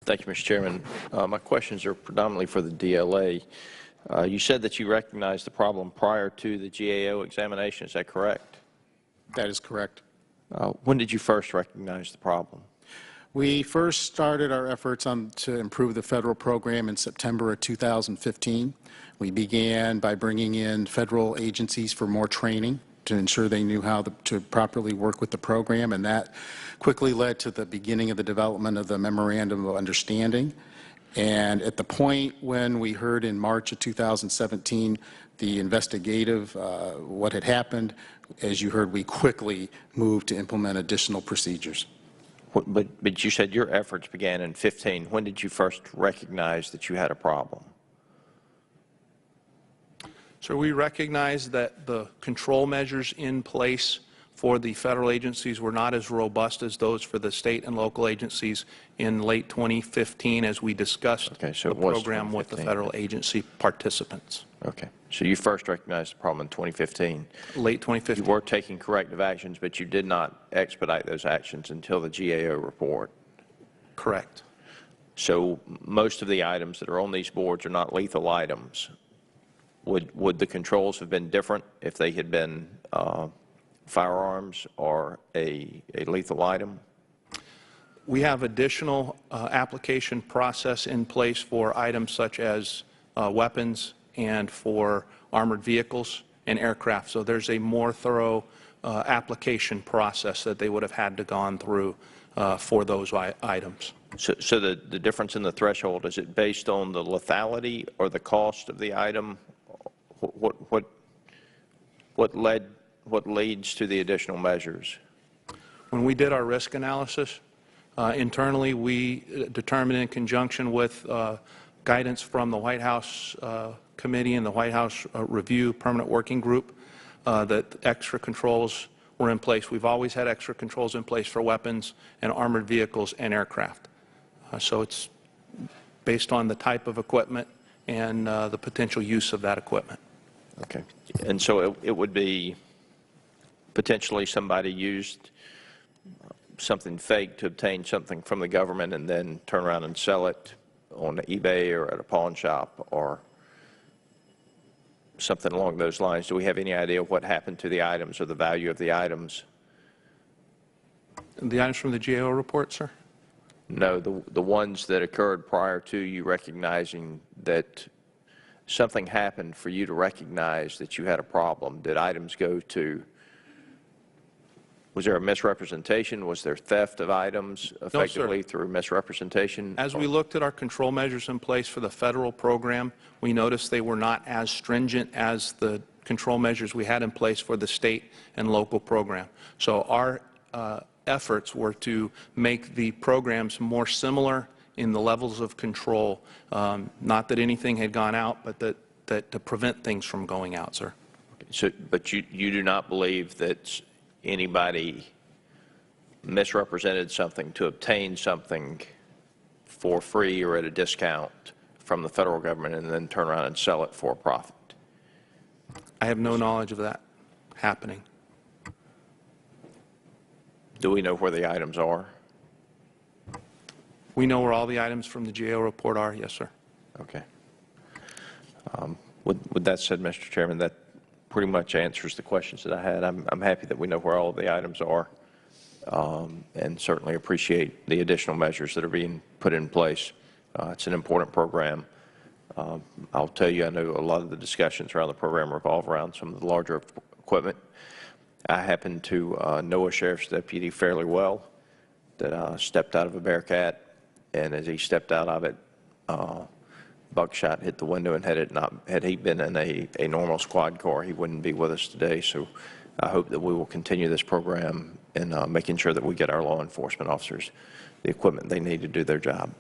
Thank you, Mr. Chairman. My questions are predominantly for the DLA. You said that you recognized the problem prior to the GAO examination. Is that correct? That is correct. When did you first recognize the problem? We first started our efforts to improve the federal program in September of 2015. We began by bringing in federal agencies for more training to ensure they knew how to properly work with the program, and that quickly led to the beginning of the development of the Memorandum of Understanding. And at the point when we heard in March of 2017 the investigative, what had happened, as you heard, we quickly moved to implement additional procedures. But you said your efforts began in 15. When did you first recognize that you had a problem? So we recognize that the control measures in place for the federal agencies were not as robust as those for the state and local agencies in late 2015 as we discussed the program with the federal agency participants. Okay. So you first recognized the problem in 2015. Late 2015. You were taking corrective actions, but you did not expedite those actions until the GAO report. Correct. So most of the items that are on these boards are not lethal items. Would the controls have been different if they had been firearms or a lethal item? We have additional application process in place for items such as weapons and for armored vehicles and aircraft. So there's a more thorough application process that they would have had to gone through for those items. So the difference in the threshold, is it based on the lethality or the cost of the item? What leads to the additional measures? When we did our risk analysis, internally we determined in conjunction with guidance from the White House Committee and the White House Review Permanent Working Group that extra controls were in place. We've always had extra controls in place for weapons and armored vehicles and aircraft. So it's based on the type of equipment and the potential use of that equipment. Okay. And so it would be potentially somebody used something fake to obtain something from the government and then turn around and sell it on eBay or at a pawn shop or something along those lines. Do we have any idea what happened to the items or the value of the items? The items from the GAO report, sir? No, the ones that occurred prior to you recognizing that something happened for you to recognize that you had a problem. Did items go to, was there a misrepresentation? Was there theft of items effectively through misrepresentation? As we looked at our control measures in place for the federal program, we noticed they were not as stringent as the control measures we had in place for the state and local program. So our efforts were to make the programs more similar in the levels of control, not that anything had gone out, but that to prevent things from going out, sir. So, but you do not believe that anybody misrepresented something to obtain something for free or at a discount from the federal government and then turn around and sell it for a profit? I have no knowledge of that happening. Do we know where the items are? We know where all the items from the GAO report are, yes, sir. Okay. With that said, Mr. Chairman, that pretty much answers the questions that I had. I'm happy that we know where all of the items are and certainly appreciate the additional measures that are being put in place. It's an important program. I'll tell you, I know a lot of the discussions around the program revolve around some of the larger equipment. I happen to know a sheriff's deputy fairly well that stepped out of a Bearcat, and as he stepped out of it, buckshot hit the window and had he been in a normal squad car, he wouldn't be with us today. So I hope that we will continue this program in making sure that we get our law enforcement officers the equipment they need to do their job.